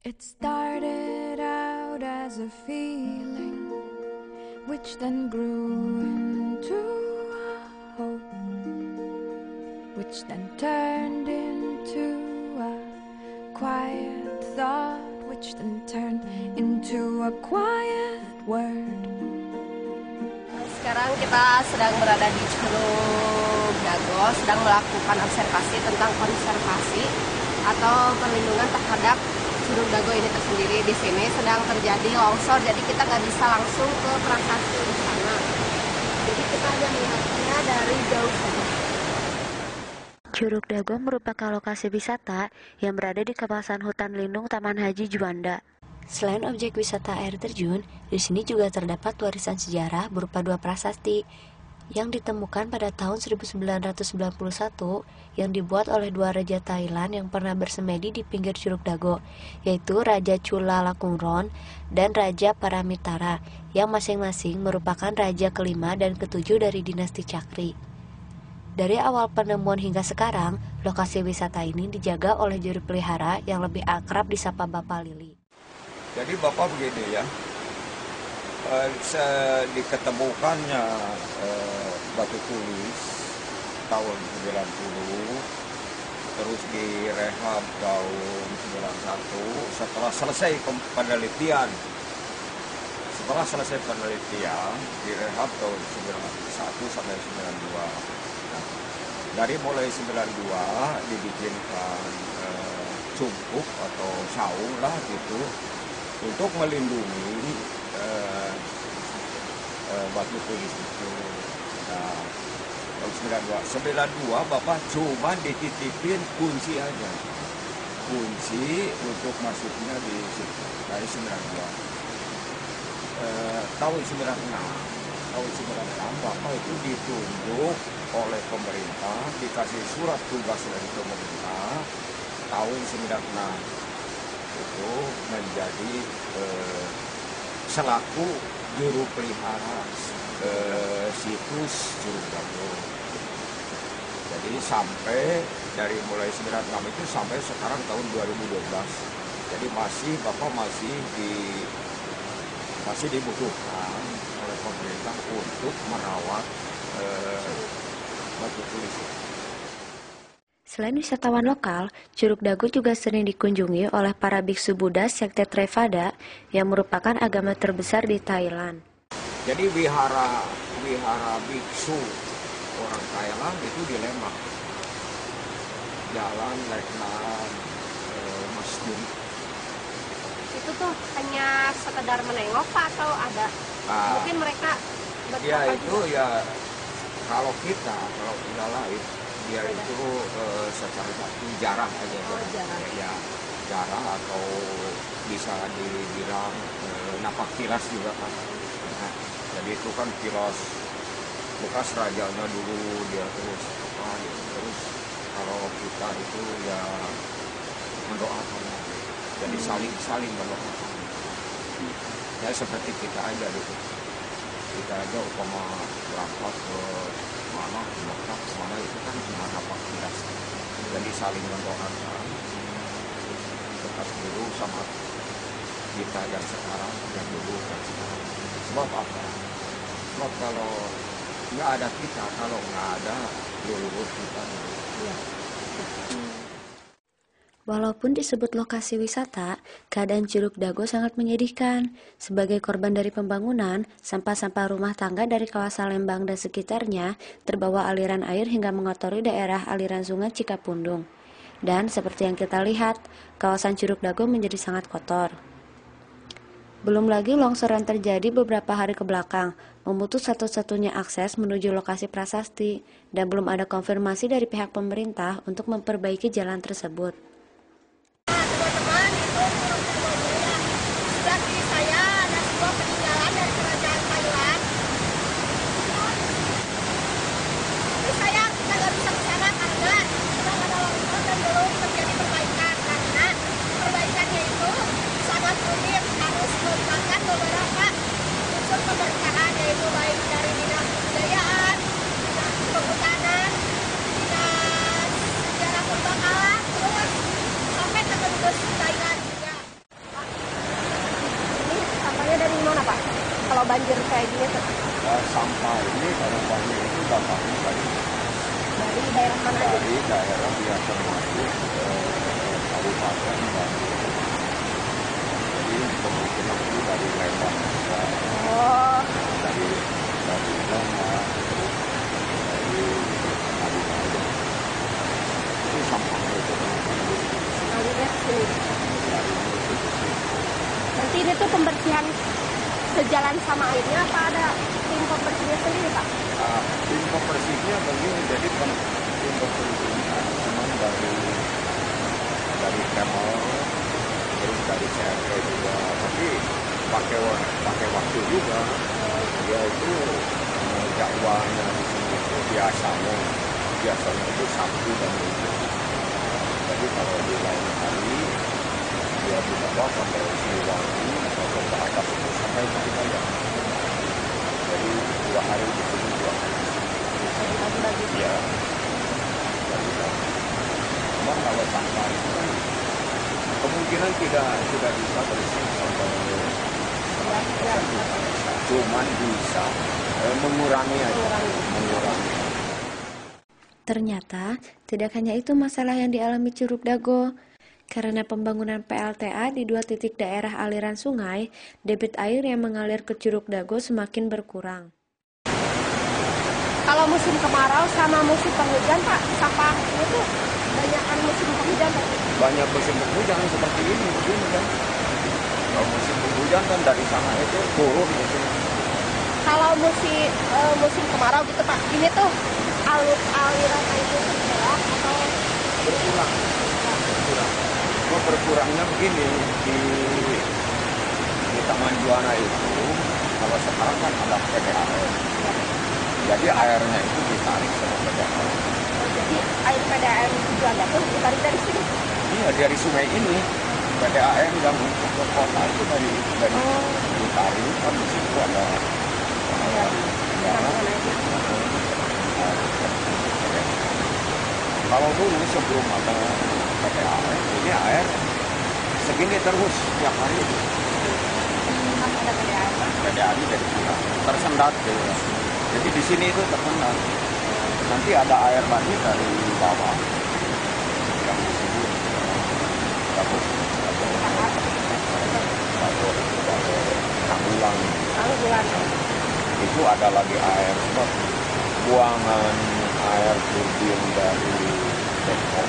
It started out as a feeling, which then grew into a hope, which then turned into a quiet thought, which then turned into a quiet word. Sekarang kita sedang berada di Curug Dago, sedang melakukan observasi tentang konservasi atau perlindungan terhadap Curug Dago ini tersendiri. Di sini sedang terjadi longsor, jadi kita nggak bisa langsung ke prasasti di sana. Jadi kita hanya melihatnya dari jauh saja. Curug Dago merupakan lokasi wisata yang berada di kawasan hutan lindung Taman Haji Juanda. Selain objek wisata air terjun, di sini juga terdapat warisan sejarah berupa 2 prasasti yang ditemukan pada tahun 1991 yang dibuat oleh 2 raja Thailand yang pernah bersemedi di pinggir Curug Dago, yaitu Raja Chulalongkorn dan Raja Paramitara, yang masing-masing merupakan raja kelima dan ketujuh dari dinasti Chakri. Dari awal penemuan hingga sekarang, lokasi wisata ini dijaga oleh juru pelihara yang lebih akrab disapa Bapak Lili. Jadi Bapak begini ya, diketemukannya batu tulis tahun 90, terus direhab tahun 91 setelah selesai penelitian. Setelah selesai penelitian, direhab tahun 91 sampai 92. Nah, dari mulai 92 dibikinkan cungkup atau saung lah gitu, untuk melindungi batu tulis itu. Nah, tahun 92 Bapak cuma dititipin kunci aja, kunci untuk masuknya di situ dari 92. Tahun 96 Bapak itu ditunjuk oleh pemerintah, dikasih surat tugas dari pemerintah tahun 96 itu menjadi selaku juru pelihara situs Curug Dago. Jadi sampai dari mulai 96 itu sampai sekarang tahun 2012. Jadi Bapak masih dibutuhkan oleh pemerintah untuk merawat batu tulis. Selain wisatawan lokal, Curug Dago juga sering dikunjungi oleh para biksu Buddha sekte Theravada yang merupakan agama terbesar di Thailand. Jadi wihara biksu orang Thailand itu di Lembang, Jalan Leknan Masjid. Itu tuh hanya sekedar menengok Pak, atau ada? Mungkin mereka ya itu juga? Ya kalau tidak lain dia itu secara jarah aja, ya jarah, atau bisa dibilang napak tilas juga kan. Nah, jadi itu kan tilas bekas rajanya dulu, dia terus kalau kita itu ya mendoakan, jadi saling mendoakan. Ya seperti kita aja gitu, kita aja umpama berangkat ke mana itu kan cuma napak tilas, jadi saling mendoakan bekas dulu sama kita yang sekarang, yang dulu dan sekarang. Sebab apa? Sebab kalau nggak ada kita, kalau nggak ada leluhur kita. Ya. Walaupun disebut lokasi wisata, keadaan Curug Dago sangat menyedihkan. Sebagai korban dari pembangunan, sampah-sampah rumah tangga dari kawasan Lembang dan sekitarnya terbawa aliran air hingga mengotori daerah aliran sungai Cikapundung. Dan seperti yang kita lihat, kawasan Curug Dago menjadi sangat kotor. Belum lagi longsor yang terjadi beberapa hari ke belakang, memutus satu-satunya akses menuju lokasi prasasti, dan belum ada konfirmasi dari pihak pemerintah untuk memperbaiki jalan tersebut. Teman-teman, itu sebelah kiri saya ada sebuah peninggalan dari kerajaan Thailand. Tapi kita nggak bisa ke sana karena sedang ada longsor dan belum terjadi perbaikan, karena perbaikannya itu sangat rumit, harus melibatkan beberapa unsur pemerintahan, yaitu baik dari dinas kebudayaan, dinas kehutanan, dinas sejarah purbakala, terus kayak gini tuh? Sampah ini kalau banjir itu dampaknya Dari daerah mana aja? dari daerah yang termasuk kabupaten dan jadi kemungkinan itu dari Lembang juga, Oh, dari Lembang, dari Kalimantan. Itu sampahnya itu alirnya ke sini. dari itu ke sini. Nanti ini tuh pembersihan sejalan sama airnya apa ada tim pembersihnya sendiri, Pak? Tim pembersihnya begini, jadi tim pembersihnya memang dari Kemol, terus dari CRT juga, tapi pakai waktu juga. Dia itu jadwalnya di sini itu biasanya itu Sabtu dan Minggu. Jadi kalau di lain hari dia dibawa sampai Siliwangi atau ke atas itu sampai ke Bayang. Jadi 2 hari di sini, 2 hari di sini. Bagi-bagi. Iya. Bagi-bagi. Cuma kalau sampah itu kan kemungkinan tidak bisa bersih sampai 100% tidak bisa. Cuman bisa mengurangi aja. Mengurangi. Ternyata, tidak hanya itu masalah yang dialami Curug Dago. Karena pembangunan PLTA di 2 titik daerah aliran sungai, debit air yang mengalir ke Curug Dago semakin berkurang. Kalau musim kemarau sama musim penghujan, Pak, sampah itu banyakan musim penghujan, Pak. Banyak musim penghujan seperti ini begini kan. Kalau musim penghujan kan dari sana itu turun gitu. Kalau musim kemarau gitu, Pak, ini tuh aliran airnya berkurang atau Berkurang. Berkurangnya begini di Taman Juwana itu, kalau sekarang kan ada PDAM. Jadi airnya itu ditarik sama PDAM. jadi air PDAM Juanda tuh ditarik dari sini? Iya, dari sungai ini PDAM yang untuk ke kota itu dari ditarik kan di situ ada kalau dulu sebelum ada PDAM ini air segini terus tiap hari. Pas ada PDAM, Pak. PDAM dari kurang tersendat gitu. Jadi di sini itu tersendat. Nanti ada air lagi dari bawah yang di sini bagus Tanggulang. Itu ada lagi air sebab buangan air turbin dari Depok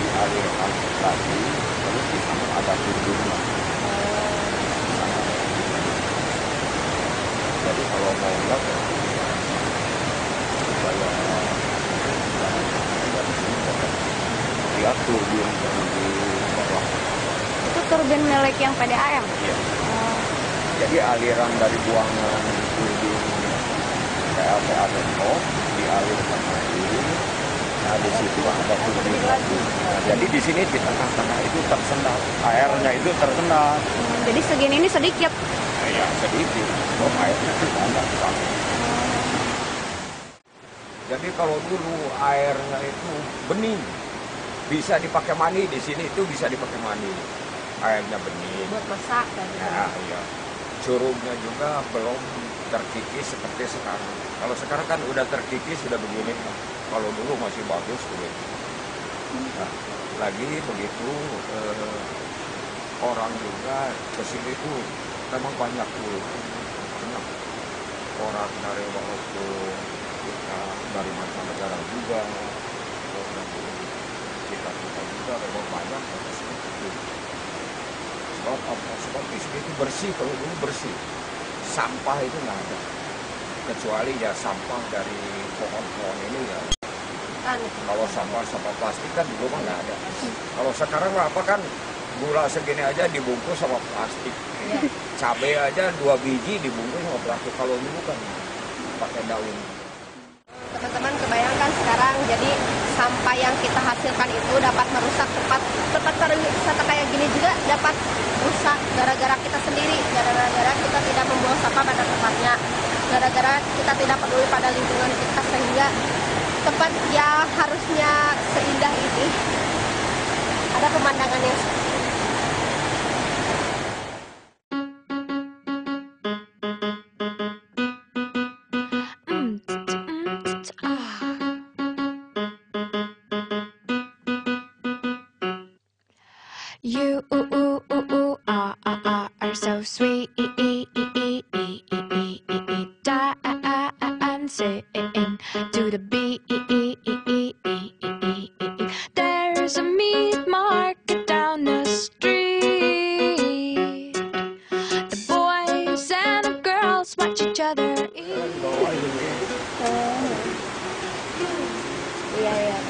dialirkan lagi, terus di sana ada turbinnya. Jadi kalau mau lihat supaya dari sini lihat turbin dari bawah. Itu turbin milik yang PDAM? Iya. Jadi aliran dari buangan turbin PLTA Depok dialirkan lagi. Nah di situ ada turbin lagi. Nah, jadi di sini di tengah-tengah itu tersendat, airnya itu tersendat. Jadi segini ini sedikit. Ya sedikit, sebab airnya tidak ada di sana. Jadi kalau dulu airnya itu bening, bisa dipakai mandi, di sini itu bisa dipakai mandi. Airnya bening. Buat masak dan Ya, iya. Curugnya juga belum terkikis seperti sekarang. Kalau sekarang kan udah terkikis, sudah begini. Kalau dulu masih bagus begitu. Nah, lagi begitu orang juga ke sini tuh memang banyak tuh. Banyak orang dari waktu kita dari mancanegara juga. Orang kita juga memang banyak ke sini tuh. Sebab di sini itu bersih, kalau dulu bersih. Sampah itu nggak ada. Kecuali ya sampah dari pohon-pohon ini ya. Kalau sampah plastik kan dulu mah nggak ada. Kalau sekarang apa kan gula segini aja dibungkus sama plastik. Cabai aja 2 biji dibungkus sama plastik. Kalau dulu kan pakai daun. teman-teman kebayangkan sekarang, jadi sampah yang kita hasilkan itu dapat merusak tempat pariwisata kayak gini juga dapat rusak gara-gara kita sendiri, gara-gara kita tidak membuang sampah pada tempatnya, gara-gara kita tidak peduli pada lingkungan kita, sehingga tempat yang harusnya seindah ini ada pemandangan yang seperti ini. so sweet, dancing to the beat. There's a meat market down the street. The boys and the girls watch each other eat. Iya, iya.